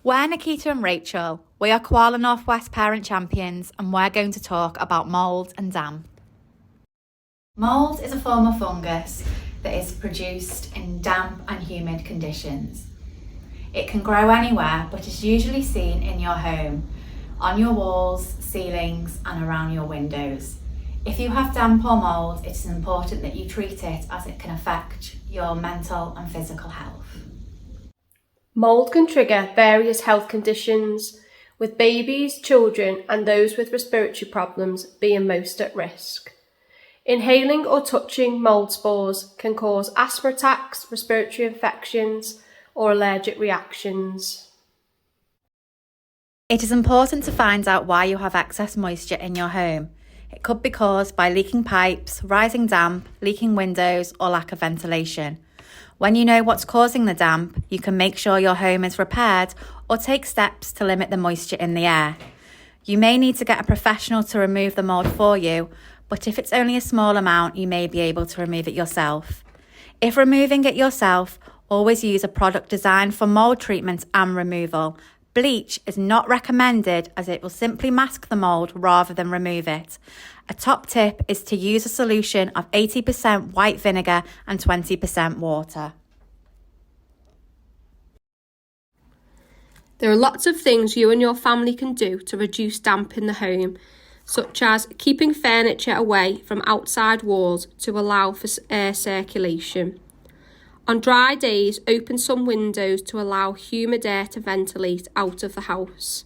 We're Nikita and Rachel. We are Koala Northwest parent champions and we're going to talk about mould and damp. Mould is a form of fungus that is produced in damp and humid conditions. It can grow anywhere but is usually seen in your home, on your walls, ceilings and around your windows. If you have damp or mould, it is important that you treat it as it can affect your mental and physical health. Mould can trigger various health conditions, with babies, children and those with respiratory problems being most at risk. Inhaling or touching mould spores can cause asthma attacks, respiratory infections or allergic reactions. It is important to find out why you have excess moisture in your home. It could be caused by leaking pipes, rising damp, leaking windows or lack of ventilation. When you know what's causing the damp, you can make sure your home is repaired or take steps to limit the moisture in the air. You may need to get a professional to remove the mould for you, but if it's only a small amount, you may be able to remove it yourself. If removing it yourself, always use a product designed for mould treatment and removal. Bleach is not recommended as it will simply mask the mould rather than remove it. A top tip is to use a solution of 80% white vinegar and 20% water. There are lots of things you and your family can do to reduce damp in the home, such as keeping furniture away from outside walls to allow for air circulation. On dry days, open some windows to allow humid air to ventilate out of the house.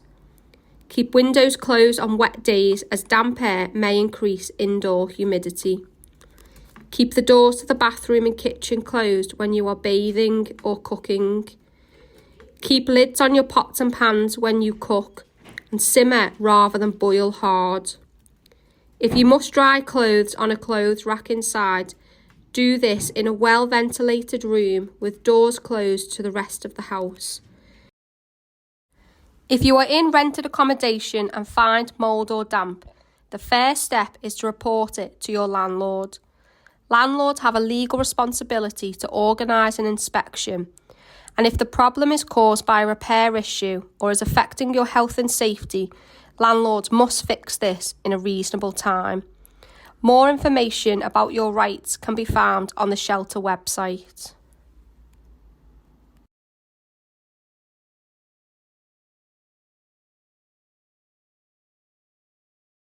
Keep windows closed on wet days as damp air may increase indoor humidity. Keep the doors to the bathroom and kitchen closed when you are bathing or cooking. Keep lids on your pots and pans when you cook and simmer rather than boil hard. If you must dry clothes on a clothes rack inside, do this in a well-ventilated room with doors closed to the rest of the house. If you are in rented accommodation and find mould or damp, the first step is to report it to your landlord. Landlords have a legal responsibility to organise an inspection, and if the problem is caused by a repair issue or is affecting your health and safety, landlords must fix this in a reasonable time. More information about your rights can be found on the shelter website.